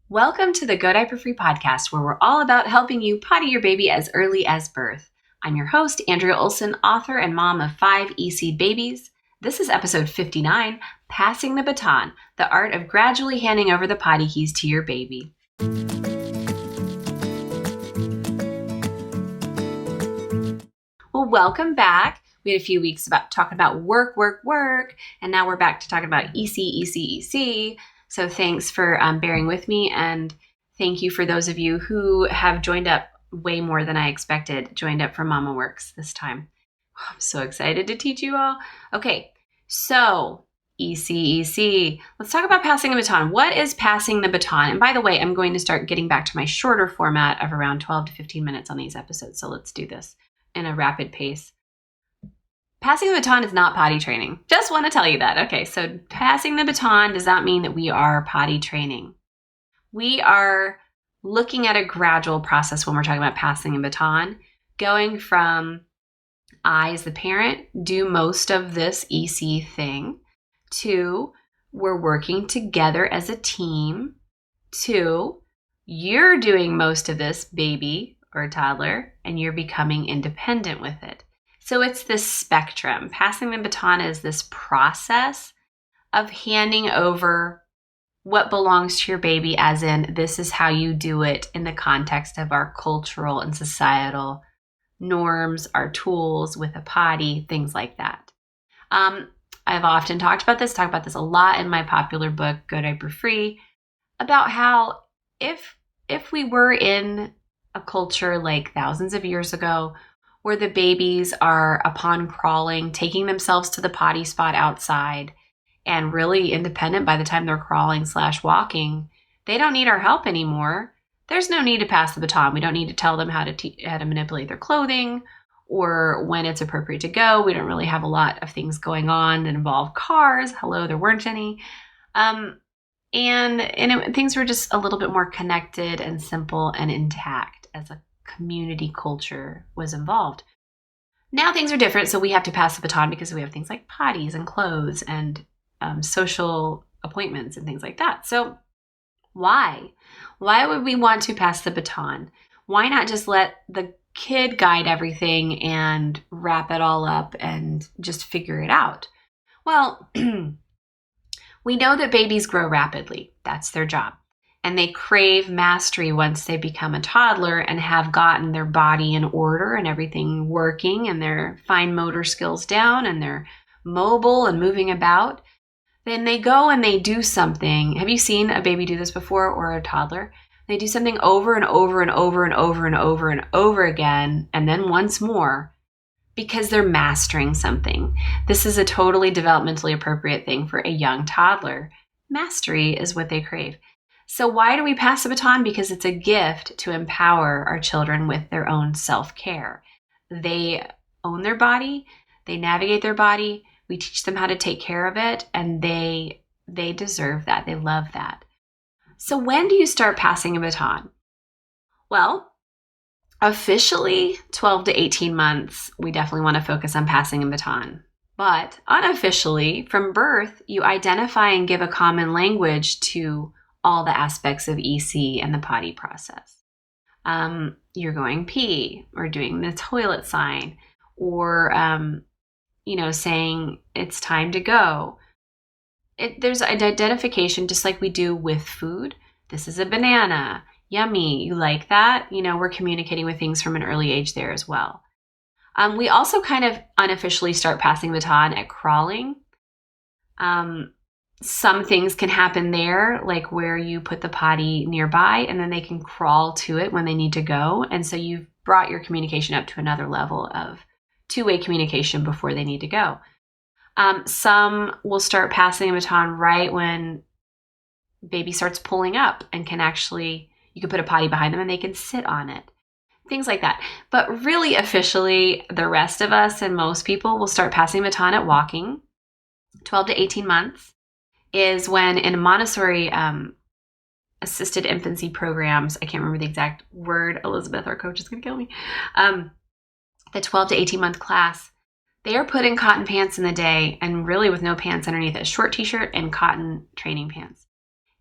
Welcome to the Go Diaper Free podcast, where we're all about helping you potty your baby as early as birth. I'm your host, Andrea Olson, author and mom of 5 E-Seed babies. This is episode 59, Passing the Baton, the art of gradually handing over the potty keys to your baby. Well, welcome back. We had a few weeks talking about work, and now we're back to talking about EC. So thanks for bearing with me, and thank you for those of you who have joined up way more than I expected, joined up for Mama Works this time. I'm so excited to teach you all. Okay, so EC. Let's talk about passing the baton. What is passing the baton? And by the way, I'm going to start getting back to my shorter format of around 12 to 15 minutes on these episodes, so let's do this in a rapid pace. Passing the baton is not potty training. Just want to tell you that. Okay, so passing the baton does not mean that we are potty training. We are looking at a gradual process when we're talking about passing a baton, going from I, as the parent, do most of this EC thing, to we're working together as a team, to you're doing most of this, baby or toddler, and you're becoming independent with it. So it's this spectrum. Passing the baton is this process of handing over what belongs to your baby, as in this is how you do it in the context of our cultural and societal norms, our tools with a potty, things like that. I've often talk about this a lot in my popular book, Go Diaper Free, about how if we were in a culture like thousands of years ago, where the babies are, upon crawling, taking themselves to the potty spot outside and really independent by the time they're crawling/walking, they don't need our help anymore. There's no need to pass the baton. We don't need to tell them how to manipulate their clothing or when it's appropriate to go. We don't really have a lot of things going on that involve cars. Hello, there weren't any. Things were just a little bit more connected and simple and intact as a community culture was involved. Now things are different, so we have to pass the baton because we have things like potties and clothes and social appointments and things like that. So why would we want to pass the baton? Why not just let the kid guide everything and wrap it all up and just figure it out? Well, we know that babies grow rapidly. That's their job. And they crave mastery once they become a toddler and have gotten their body in order and everything working and their fine motor skills down and they're mobile and moving about. Then they go and they do something. Have you seen a baby do this before, or a toddler? They do something over and over and over and over and over and over again, and then once more, because they're mastering something. This is a totally developmentally appropriate thing for a young toddler. Mastery is what they crave. So why do we pass the baton? Because it's a gift to empower our children with their own self-care. They own their body, they navigate their body, we teach them how to take care of it, and they deserve that. They love that. So when do you start passing a baton? Well, officially 12 to 18 months, we definitely want to focus on passing a baton. But unofficially, from birth, you identify and give a common language to all the aspects of EC and the potty process. You're going pee, or doing the toilet sign, or saying it's time to go. There's an identification, just like we do with food. This is a banana. Yummy. You like that? We're communicating with things from an early age there as well. We also kind of unofficially start passing the baton at crawling. Some things can happen there, like where you put the potty nearby and then they can crawl to it when they need to go. And so you've brought your communication up to another level of two-way communication before they need to go. Some will start passing a baton right when baby starts pulling up and you can put a potty behind them and they can sit on it. Things like that. But really officially, the rest of us and most people will start passing the baton at walking. 12 to 18 months is when, in Montessori assisted infancy programs, I can't remember the exact word, Elizabeth, our coach, is going to kill me, the 12 to 18 month class, they are put in cotton pants in the day and really with no pants underneath it, a short t-shirt and cotton training pants.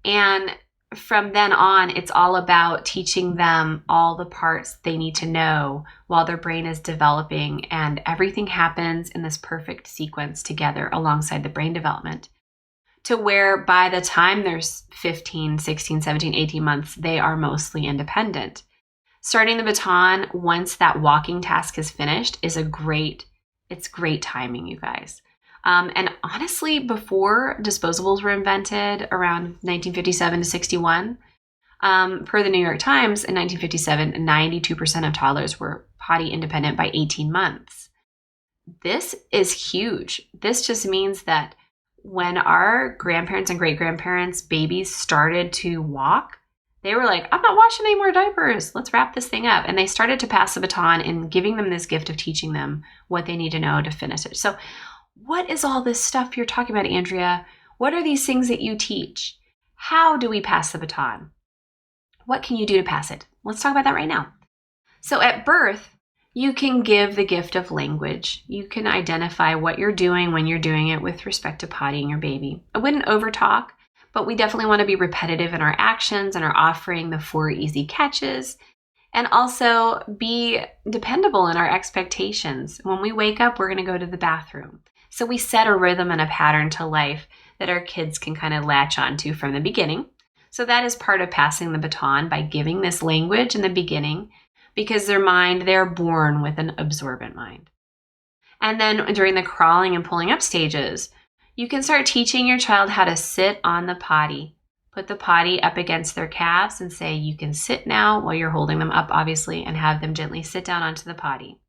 And from then on, it's all about teaching them all the parts they need to know while their brain is developing, and everything happens in this perfect sequence together alongside the brain development, to where by the time they're 15, 16, 17, 18 months, they are mostly independent. Starting the baton once that walking task is finished is great timing, you guys. And honestly, before disposables were invented around 1957 to 61, per the New York Times in 1957, 92% of toddlers were potty independent by 18 months. This is huge. This just means that when our grandparents and great-grandparents' babies started to walk, they were like, I'm not washing any more diapers. Let's wrap this thing up. And they started to pass the baton and giving them this gift of teaching them what they need to know to finish it. So what is all this stuff you're talking about, Andrea? What are these things that you teach? How do we pass the baton? What can you do to pass it? Let's talk about that right now. So at birth, you can give the gift of language. You can identify what you're doing when you're doing it with respect to pottying your baby. I wouldn't overtalk, but we definitely want to be repetitive in our actions and are offering the 4 easy catches, and also be dependable in our expectations. When we wake up, we're going to go to the bathroom. So we set a rhythm and a pattern to life that our kids can kind of latch onto from the beginning. So that is part of passing the baton, by giving this language in the beginning, because they're born with an absorbent mind. And then during the crawling and pulling up stages, you can start teaching your child how to sit on the potty. Put the potty up against their calves and say, you can sit now, while you're holding them up, obviously, and have them gently sit down onto the potty.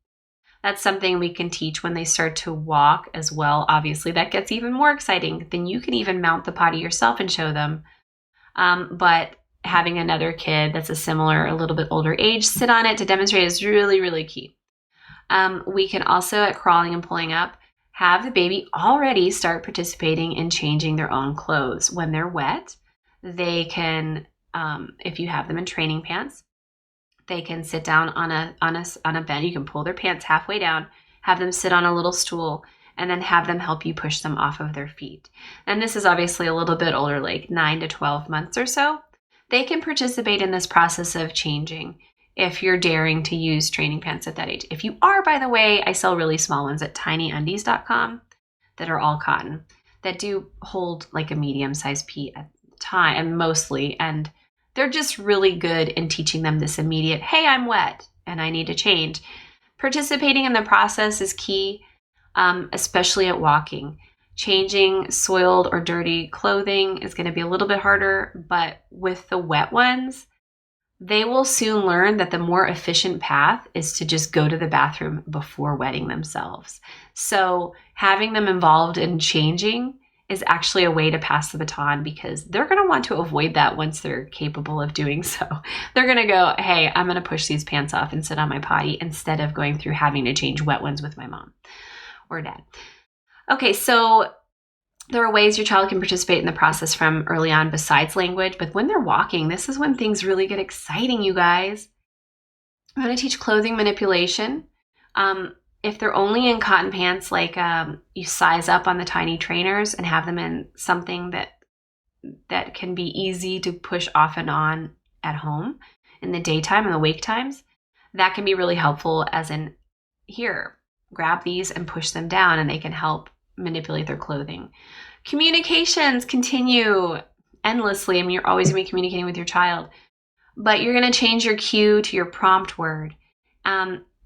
That's something we can teach when they start to walk as well. Obviously, that gets even more exciting. Then you can even mount the potty yourself and show them. But having another kid that's a little bit older age, sit on it to demonstrate is really, really key. We can also, at crawling and pulling up, have the baby already start participating in changing their own clothes. When they're wet, they can, if you have them in training pants, they can sit down on a bed. You can pull their pants halfway down, have them sit on a little stool, and then have them help you push them off of their feet. And this is obviously a little bit older, like 9 to 12 months or so. They can participate in this process of changing if you're daring to use training pants at that age. If you are, by the way, I sell really small ones at tinyundies.com that are all cotton, that do hold like a medium-sized pee at the time, and mostly, and they're just really good in teaching them this immediate, hey, I'm wet and I need to change. Participating in the process is key, especially at walking. Changing soiled or dirty clothing is going to be a little bit harder, but with the wet ones, they will soon learn that the more efficient path is to just go to the bathroom before wetting themselves. So having them involved in changing is actually a way to pass the baton, because they're going to want to avoid that once they're capable of doing so. They're going to go, hey, I'm going to push these pants off and sit on my potty instead of going through having to change wet ones with my mom or dad. Okay, so there are ways your child can participate in the process from early on besides language, but when they're walking, this is when things really get exciting, you guys. I'm going to teach clothing manipulation. If they're only in cotton pants, like you size up on the tiny trainers and have them in something that can be easy to push off and on at home in the daytime and the wake times, that can be really helpful, as in, here, grab these and push them down, and they can help manipulate their clothing. Communications continue endlessly. I mean, you're always going to be communicating with your child, but you're going to change your cue to your prompt word.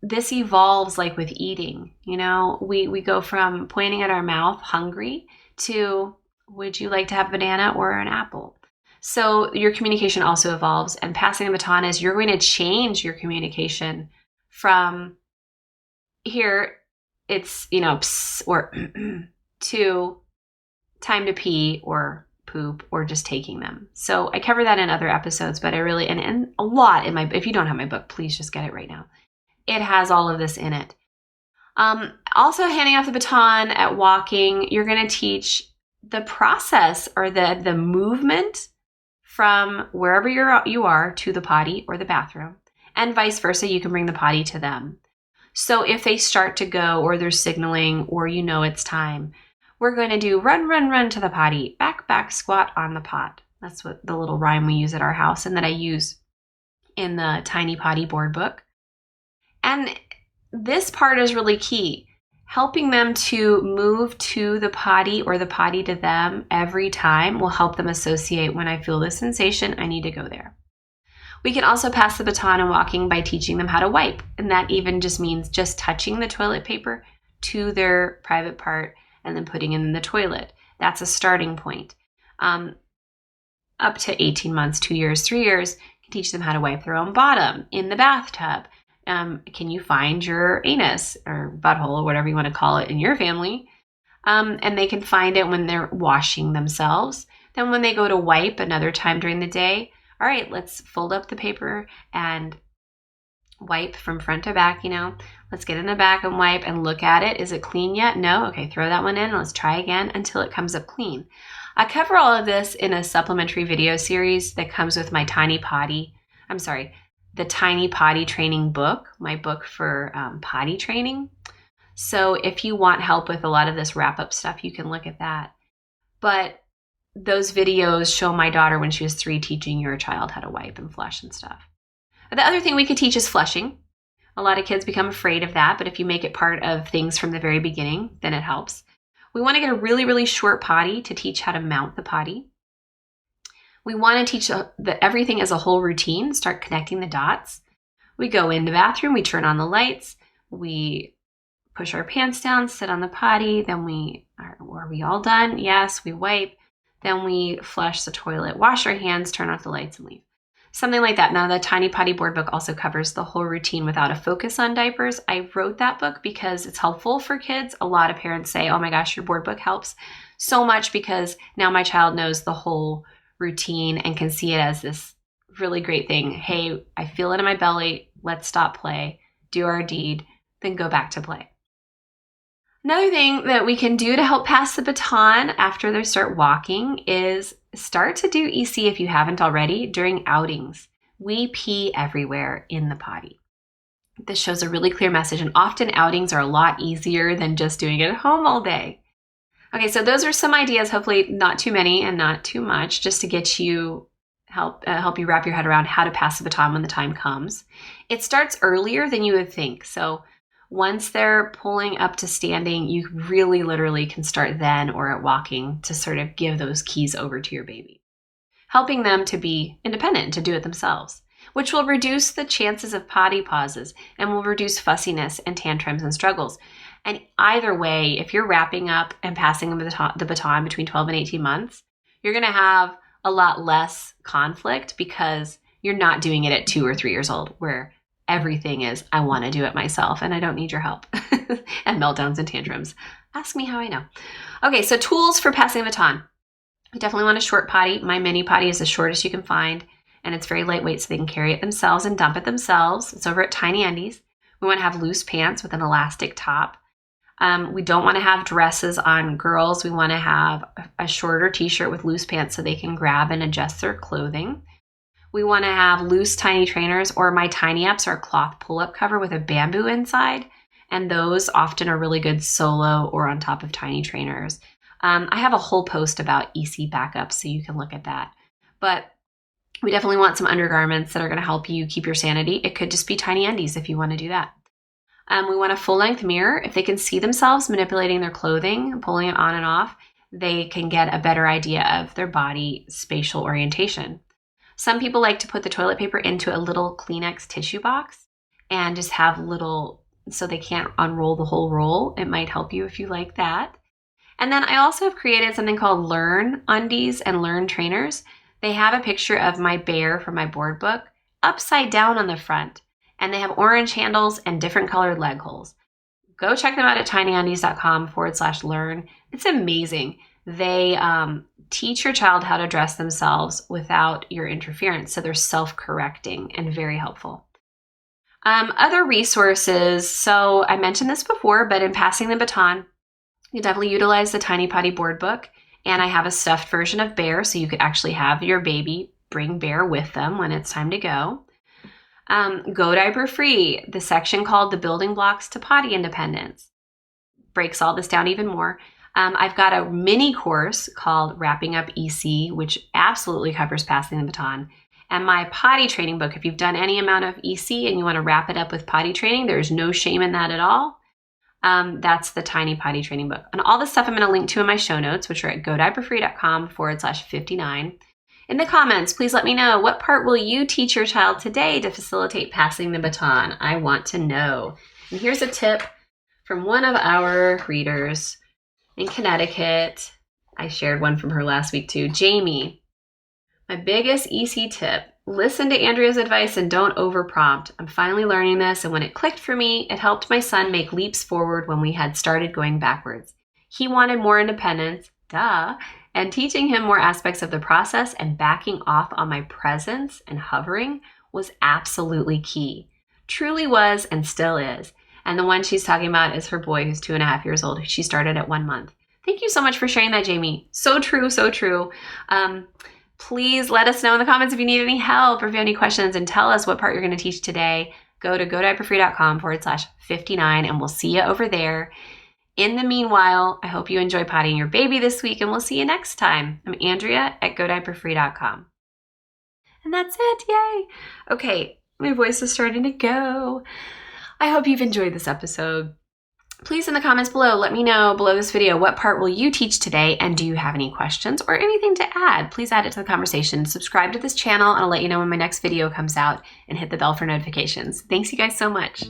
This evolves like with eating. You know, we go from pointing at our mouth, hungry, to would you like to have a banana or an apple? So your communication also evolves, and passing the baton is you're going to change your communication from here, it's, you know, psst, or to time to pee or poop or just taking them. So I cover that in other episodes, but I really, and a lot in my, if you don't have my book, please just get it right now. It has all of this in it. Also, handing off the baton at walking, you're going to teach the process or the movement from wherever you are to the potty or the bathroom, and vice versa. You can bring the potty to them. So if they start to go, or they're signaling, or it's time, we're going to do run, run, run to the potty, back, back, squat on the pot. That's what the little rhyme we use at our house and that I use in the Tiny Potty board book. And this part is really key. Helping them to move to the potty or the potty to them every time will help them associate when I feel this sensation, I need to go there. We can also pass the baton in walking by teaching them how to wipe. And that even just means just touching the toilet paper to their private part and then putting it in the toilet. That's a starting point. Up to 18 months, 2 years, 3 years, can teach them how to wipe their own bottom in the bathtub. Can you find your anus or butthole or whatever you want to call it in your family? And they can find it when they're washing themselves. Then when they go to wipe another time during the day, all right, let's fold up the paper and wipe from front to back, Let's get in the back and wipe and look at it. Is it clean yet? No? Okay, throw that one in and let's try again until it comes up clean. I cover all of this in a supplementary video series that comes with my the Tiny Potty Training book, my book for potty training. So if you want help with a lot of this wrap-up stuff, you can look at that. But those videos show my daughter when she was 3 teaching your child how to wipe and flush and stuff. The other thing we could teach is flushing. A lot of kids become afraid of that, but if you make it part of things from the very beginning, then it helps. We want to get a really, really short potty to teach how to mount the potty. We want to teach everything as a whole routine, start connecting the dots. We go in the bathroom, we turn on the lights, we push our pants down, sit on the potty, then are we all done? Yes, we wipe, then we flush the toilet, wash our hands, turn off the lights and leave. Something like that. Now, the Tiny Potty board book also covers the whole routine without a focus on diapers. I wrote that book because it's helpful for kids. A lot of parents say, oh my gosh, your board book helps so much because now my child knows the whole routine and can see it as this really great thing. Hey, I feel it in my belly. Let's stop play, do our deed, then go back to play. Another thing that we can do to help pass the baton after they start walking is start to do EC if you haven't already during outings. We pee everywhere in the potty. This shows a really clear message, and often outings are a lot easier than just doing it at home all day. Okay, so those are some ideas, hopefully not too many and not too much, just to get you help you wrap your head around how to pass the baton when the time comes. It starts earlier than you would think. So once they're pulling up to standing, you really literally can start then or at walking to sort of give those keys over to your baby, helping them to be independent, to do it themselves, which will reduce the chances of potty pauses and will reduce fussiness and tantrums and struggles. And either way, if you're wrapping up and passing the baton between 12 and 18 months, you're going to have a lot less conflict because you're not doing it at 2 or 3 years old where everything is, I want to do it myself and I don't need your help. And meltdowns and tantrums. Ask me how I know. Okay, so tools for passing the baton. You definitely want a short potty. My mini potty is the shortest you can find, and it's very lightweight so they can carry it themselves and dump it themselves. It's over at Tiny Undies. We want to have loose pants with an elastic top. We don't want to have dresses on girls. We want to have a shorter t-shirt with loose pants so they can grab and adjust their clothing. We want to have loose tiny trainers, or my Tiny Ups are a cloth pull-up cover with a bamboo inside. And those often are really good solo or on top of tiny trainers. I have a whole post about EC backups, so you can look at that. But we definitely want some undergarments that are going to help you keep your sanity. It could just be Tiny Undies if you want to do that. We want a full-length mirror. If they can see themselves manipulating their clothing, pulling it on and off, they can get a better idea of their body spatial orientation. Some people like to put the toilet paper into a little Kleenex tissue box and just have little, so they can't unroll the whole roll. It might help you if you like that. And then I also have created something called Learn Undies and Learn Trainers. They have a picture of my bear from my board book upside down on the front. And they have orange handles and different colored leg holes. Go check them out at tinyundies.com/learn. It's amazing. They teach your child how to dress themselves without your interference. So they're self-correcting and very helpful. Other resources. So I mentioned this before, but in passing the baton, you definitely utilize the Tiny Potty board book. And I have a stuffed version of Bear, so you could actually have your baby bring Bear with them when it's time to go. Go Diaper Free, the section called The Building Blocks to Potty Independence, breaks all this down even more. I've got a mini course called Wrapping Up EC, which absolutely covers passing the baton. And my potty training book, if you've done any amount of EC and you want to wrap it up with potty training, there's no shame in that at all. That's the tiny potty training book. And all this stuff I'm going to link to in my show notes, which are at godiaperfree.com/59. In the comments, please let me know, what part will you teach your child today to facilitate passing the baton? I want to know. And here's a tip from one of our readers in Connecticut. I shared one from her last week too. Jamie, my biggest EC tip: listen to Andrea's advice and don't overprompt. I'm finally learning this, and when it clicked for me, it helped my son make leaps forward when we had started going backwards. He wanted more independence, and teaching him more aspects of the process and backing off on my presence and hovering was absolutely key. Truly was and still is. And the one she's talking about is her boy, who's 2.5 years old, who she started at 1 month. Thank you so much for sharing that, Jamie. So true, so true. Please let us know in the comments if you need any help or if you have any questions, and tell us what part you're going to teach today. Go to godiaperfree.com/59 and we'll see you over there. In the meanwhile, I hope you enjoy pottying your baby this week, and we'll see you next time. I'm Andrea at godiaperfree.com. And that's it. Yay. Okay, my voice is starting to go. I hope you've enjoyed this episode. Please, in the comments below, let me know below this video, what part will you teach today, and do you have any questions or anything to add? Please add it to the conversation. Subscribe to this channel, and I'll let you know when my next video comes out, and hit the bell for notifications. Thanks you guys so much.